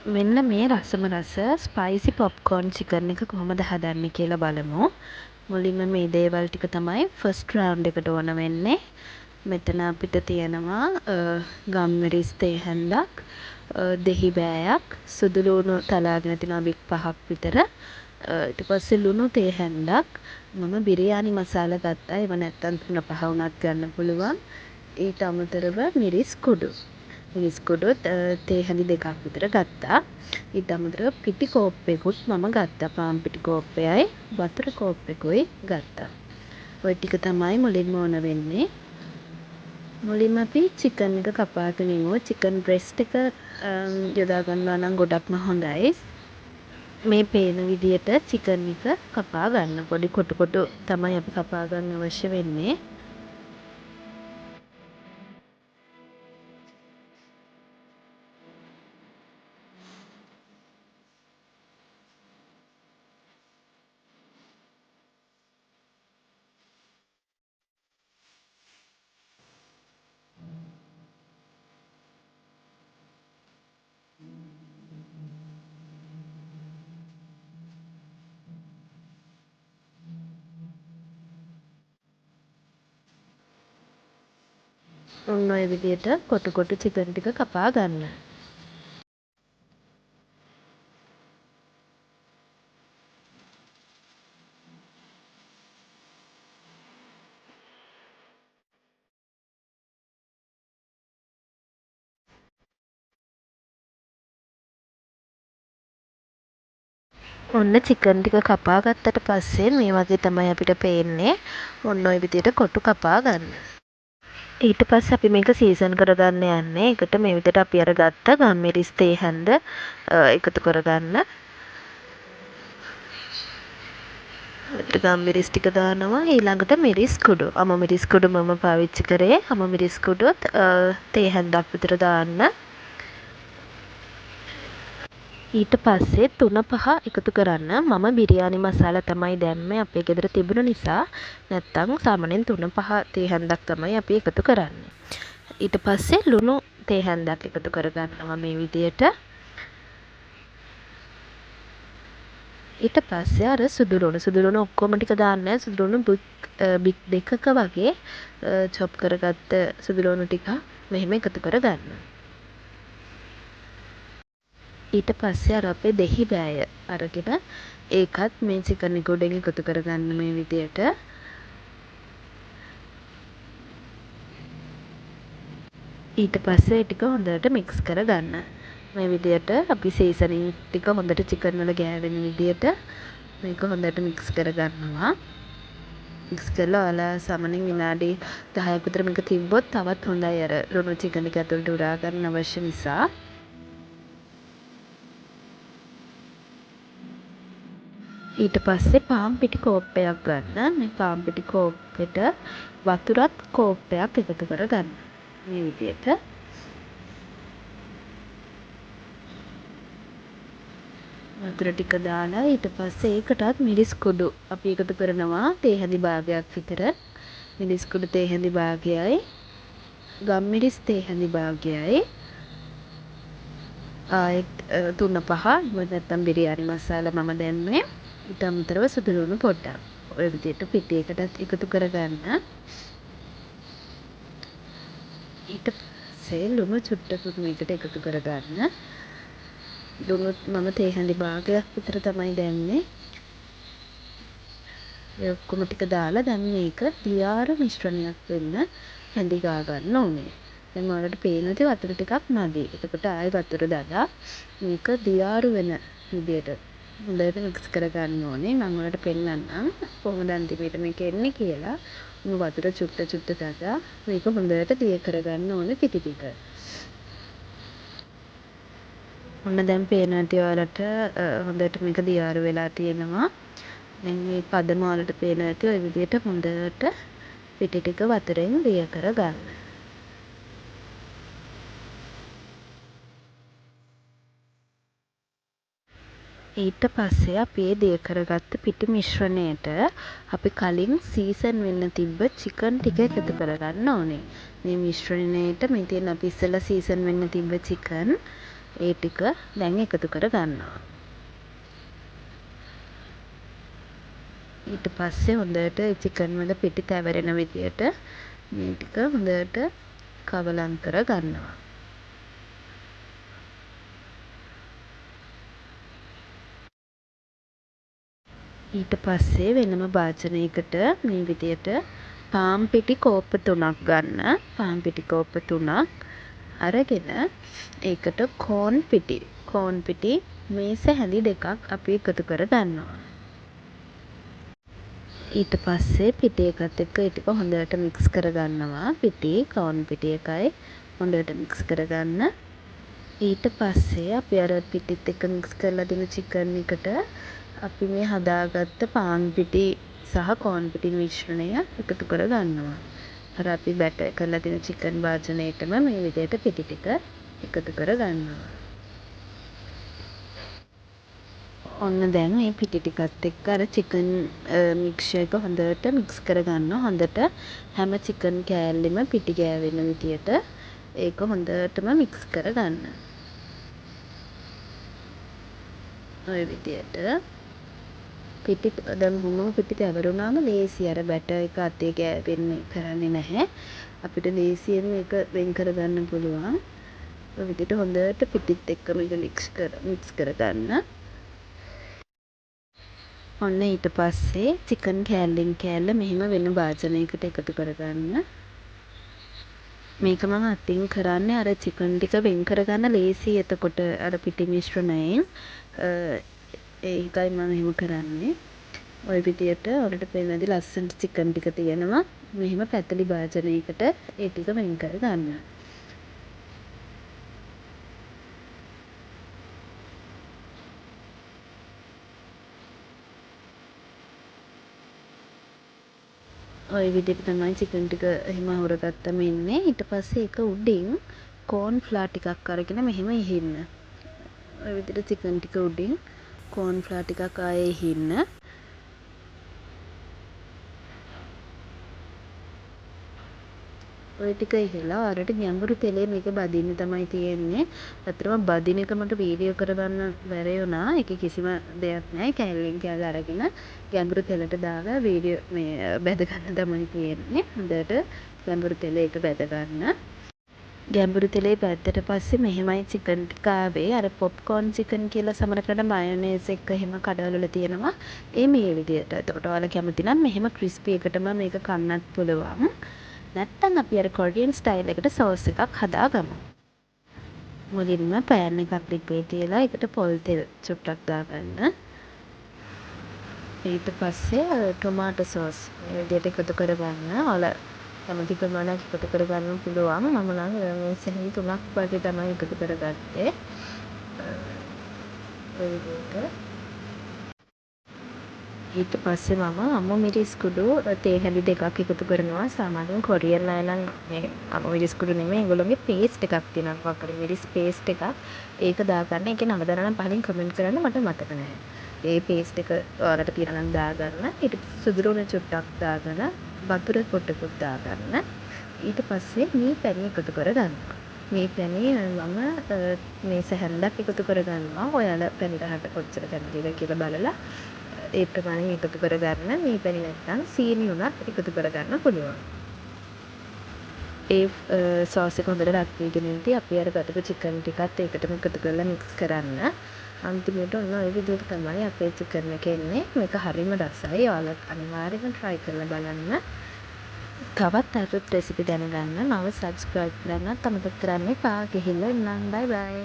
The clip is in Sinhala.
මෙන්න මේ රසම රස ස්පයිසි පොප්කෝර්න් චිකන් එක කොහොමද හදන්නේ කියලා බලමු. මුලින්ම මේ දේවල් ටික තමයි ෆස්ට් රවුන්ඩ් එකට ඕන වෙන්නේ. මෙතන අපිට තියෙනවා ගම්මිරිස් තේ හැන්දක්, දෙහි බෑයක්, සුදු ලුණු තලාගෙන තියෙනවා බික් 5ක් විතර. ඊට පස්සේ ලුණු තේ හැන්දක්. මම බිරියානි මසාලා ගත්තා. ඒව නැත්තම් 3-5 වුණත් ගන්න පුළුවන්. ඊට අමතරව මිරිස් කුඩු. මිරිස් කුඩුත් තේ හැඳි 2ක් විතර ගත්තා. ඊට අමතරව පිටි කෝප්පයකුත් මම ගත්තා. පාන් පිටි කෝප්පයයි වතුර කෝප්පෙකුයි ගත්තා. ඔය ටික තමයි මුලින්ම ඕන වෙන්නේ. මුලින්ම අපි චිකන් එක කපාගෙන ඉමු. චිකන් බ්‍රෙස්ට් එක යොදා ගන්නවා නම් ගොඩක්ම හොඳයි. මේ පේන විදියට චිකන් එක කපා ගන්න. පොඩි කොටු කොටු තමයි අපි කපා ගන්න අවශ්‍ය වෙන්නේ. ඔන්න ඔය විදියට කොටු කොටු චිකන් ටික කපා ගන්න. ඔන්න චිකන් ටික කපා ගත්තට පස්සේ මේ වගේ තමයි අපිට පේන්නේ. ඔන්න ඔය විදියට කොටු කපා ගන්න. ඊට පස්සේ අපි මේක සීසන් කරගන්න යන්නේ. ඒකට මේ විදියට අපි අර ගත්ත ගම්මිරිස් තේ හැන්ද එකතු කරගන්න. ගම්මිරිස් ටික දානවා. ඊළඟට මිරිස් කුඩු. අම මිරිස් කුඩු මම පාවිච්චි කරේ. අම මිරිස් කුඩුත් තේ හැන්දක් විතර දාන්න. ඊට පස්සේ 3-5 එකතු කරන්න. මම බිරියානි මසාලා තමයි දැම්මේ. අපේ ගෙදර තිබුණ නිසා. නැත්තම් සාමාන්‍යයෙන් 3-5 තේ හැන්දක් තමයි අපි එකතු කරන්නේ. ඊට පස්සේ ලුණු තේ හැන්දක් එකතු කරගන්නවා මේ විදියට. ඊට පස්සේ අර සුදු ලුණු ඔක්කොම ටික දාන්න නැහැ. සුදු ලුණු බික් 2ක වගේ චොප් කරගත්ත සුදු ලුණු ටික මෙහෙම එකතු කරගන්න. ඊට පස්සේ අර අපේ දෙහි බෑය අරගෙන ඒකත් මේ චිකන් එක උඩින් එකතු කරගන්න මේ විදියට. ඊට පස්සේ ඒ ටික හොඳට මික්ස් කරගන්න. මේ විදියට අපි සීසනින් ටික හොඳට චිකන් වල ගෑවෙන විදියට මේක හොඳට මික්ස් කරගන්නවා. මික්ස් කරලා ඔයාලා සාමාන්‍යයෙන් විනාඩි 10ක් විතර මේක තිබ්බොත් තවත් හොඳයි. අර ලුණු චිකන් එක ඇතුළට උරා ගන්න අවශ්‍ය නිසා. ඊට පස්සේ පාන් පිටි කෝප්පයක් ගන්න. මේ පාන් පිටි කෝප්පෙට වතුරත් කෝප්පයක් එකතු කරගන්න. මේ විදියට. වතුර ටික දාලා ඊට පස්සේ ඒකටත් මිරිස් කුඩු අපි එකතු කරනවා තේ හැඳි භාගයක් විතර. මිරිස් කුඩු තේ හැඳි භාගයයි ගම්මිරිස් තේ හැඳි භාගයයි ආයෙත් 3-5 නැත්තම් බිරියානි මසාලා මම දැම්මේ. ඊට අමතරව සුදු ලුණු පොඩ්ඩක්. ඔය විදිහට පිටියකටත් එකතු කරගන්න. ඊට පස්සේ ලුණු චුට්ටකුත් මේකට එකතු කරගන්න. ලුණුත් මම තේ හැඳි භාගයක් විතර තමයි දැම්මේ. ඒ ඔක්කොම ටික දාලා දැන් මේක දියාර මිශ්‍රණයක් වෙන්න හැඳි ගා ගන්න ඕනේ. දැන් ඔයාලට පේනවා ඉතින් වතුර ටිකක් මදි. එතකොට ආයෙ වතුර දාලා මේක දියාරු වෙන විදියට හොඳට මික්ස් කරගන්න ඕනේ. මම ඔයාලට පෙන්නන්නම් කොහොමද අන්තිමේට මේක එන්නේ කියලා. වතුර චුට්ට දාලා මේක හොඳට දිය කරගන්න ඕනේ පිටි ටික. ඔන්න දැන් පේනවා ඇති ඔයාලට හොඳට මේක දියාරු වෙලා තියෙනවා. දැන් මේ පදම ඔයාලට පේනවා ඇති ඔය විදිහට හොඳට පිටි ටික වතුරෙන් දිය කරගන්න. ඊට පස්සේ අපි ඒ දිය කරගත්ත පිටි මිශ්‍රණයට අපි කලින් සීසන් වෙන්න තිබ්බ චිකන් ටික එකතු කරගන්න ඕනේ. මේ මිශ්‍රණයට මේ තියෙන අපි ඉස්සෙල්ලා සීසන් වෙන්න තිබ්බ චිකන් ඒ ටික දැන් එකතු කර ගන්නවා. ඊට පස්සේ හොඳට චිකන් වල පිටි තැවරෙන විදියට මේ ටික හොඳට කවලම් කර ගන්නවා. ඊට පස්සේ වෙනම භාජනයකට මේ විදියට පාන් පිටි කෝප්ප 3ක් ගන්න. පාන් පිටි කෝප්ප 3ක් අරගෙන ඒකට කෝන් පිටි මේස හැඳි 2ක් අපි එකතු කර ගන්නවා. ඊට පස්සේ පිටි එකත් එක්ක ඒ ටික හොඳට මික්ස් කර ගන්නවා. පිටි කෝන් පිටි එකයි හොඳට මික්ස් කරගන්න. ඊට පස්සේ අපි අර පිටිත් එක්ක මික්ස් කරලා දෙන චිකන් එකට අපි මේ හදාගත්ත පාන් පිටි සහ කෝන් පිටි මිශ්‍රණය එකතු කර ගන්නවා. අර අපි බැටර් කරලා දෙන චිකන් භාජනයටම මේ විදිහට පිටි ටික එකතු කර ගන්නවා. ඔන්න දැන් මේ පිටි ටිකත් එක්ක අර චිකන් මික්ස්චර් එක හොඳට මික්ස් කරගන්නවා. හොඳට හැම චිකන් කෑල්ලෙම පිටි ගෑවෙන විදියට ඒක හොඳටම මික්ස් කරගන්න. ඔය විදියට පිටි දැන් මොනම පිටි තැවරුණාම ලේසි අර බැටර් එක අතේ ගෑවෙන්නේ කරන්නේ නැහැ. අපිට ලේසියෙන් මේක වෙන් කරගන්න පුළුවන්. ඔය විදියට හොඳට පිටිත් එක්ක මේක මික්ස් කරගන්න. ඔන්න ඊට පස්සේ චිකන් කෑල්ලෙන් කෑල්ල මෙහෙම වෙන භාජනයකට එකතු කරගන්න. මේක මම අතින් කරන්නේ අර චිකන් ටික වෙන් කරගන්න ලේසි. එතකොට අර පිටි මිශ්‍රණයෙන් ඒකයි මම එහෙම කරන්නේ. ඔය විදියට ඔයාලට පේනවාද ලස්සනට චිකන් ටික තියෙනවා. මෙහෙම පැතලි භාජනයකට ඒ ටික වෙන් කරගන්න. ඔය විදිහට තමයි චිකන් ටික එහෙම හොරගත්තම එන්නේ. ඊට පස්සේ ඒක උඩින් කෝන් ෆ්ලා ටිකක් අරගෙන මෙහෙම ඉහින්න. ඔය විදිහට චිකන් ටික උඩින් කෝන් ෆ්ලා ටිකක් ආයේ ඉහින්න. ඔය ටික ඉහලා ඔයාලට ගැඹුරු තෙලේ මේක බදින්න තමයි තියෙන්නේ. ඇත්තටම බදින එක මට වීඩියෝ කරගන්න බැරි වුණා. ඒකේ කිසිම දෙයක් නැහැ. කෑල්ලෙන් කෑල්ල අරගෙන ගැඹුරු තෙලට දාලා වීඩියෝ මේ බැද ගන්න තමයි තියෙන්නේ. හොඳට ගැඹුරු තෙලේ ඒක බැද ගන්න. ගැඹුරු තෙලේ බැද්දට පස්සේ මෙහෙමයි චිකන් ටික ආවේ. අර පොප්කෝර්න් චිකන් කියලා සමහරකට මයොනේස් එක්ක එහෙම කඩවල වල තියෙනවා. මේ විදියට. එතකොට ඔයාලා කැමති නම් මෙහෙම ක්‍රිස්පි එකටම මේක කන්නත් පුළුවන්. නැත්තම් අපි අර කොරියන් ස්ටයිල් එකට සෝස් එකක් හදාගමු. මුලින්ම පෑන් එකක් ලිපේ තියලා ඒකට පොල් තෙල් චුට්ටක් දාගන්න. ඊට පස්සේ ටොමාටෝ සෝස් මේ විදිහට එකතු කරගන්න. ඔයාලා කැමති ප්‍රමාණයක් එකතු කරගන්න පුළුවන්. මම නම් මේ සෙහි 3ක් වගේ තමයි එකතු කරගත්තේ. ඔය විදිහට ඊට පස්සේ මම අමු මිරිස් කුඩු තේ හැලි 2ක් එකතු කරනවා. සාමාන්‍යයෙන් කොරියන් අය නම් මේ අමු මිරිස් කුඩු නෙමෙයි ඒගොල්ලෝගේ පේස්ට් එකක් තියෙනවා. වක්කඩ මිරිස් පේස්ට් එකක්. ඒක දාගන්න. ඒකේ නම දැනනම් පහලින් කමෙන්ට් කරන්න මට මතක නැහැ. ඒ පේස්ට් එක ඔයාලට තියෙනවා නම් දාගන්න. ඊට සුදු ලුණු චුට්ටක් දාගන්න. වතුර පොඩ්ඩකුත් දාගන්න. ඊට පස්සේ මේ පැණි එකතු කරගන්නවා. මේ පැණි මම මේස හැන්දක් එකතු කරගන්නවා. ඔයාලා පැණි රහට කොච්චර කැමතිද කියලා බලලා ඒ ප්‍රමාණයෙන් එකතු කරගන්න. මේ පැණි නැත්නම් සීනි උනත් එකතු කරගන්න පුළුවන්. ඒ සෝස් එක හොඳට රත් වීගෙන ඉඳි අපි අර ගතපු චිකන් ටිකත් ඒකටම එකතු කරලා මික්ස් කරන්න. අන්තිමට ඔන්න ඔය විදිහට තමයි අපේ චිකන් එක එන්නේ. මේක හරිම රසයි. ඔයාලා අනිවාර්යෙන්ම try කරලා බලන්න. තවත් අලුත් රෙසිපි දැනගන්න මම subscribe කරන්නත් අමතක කරන්න එපා. ගිහිල්ලා ඉන්නම්. bye bye.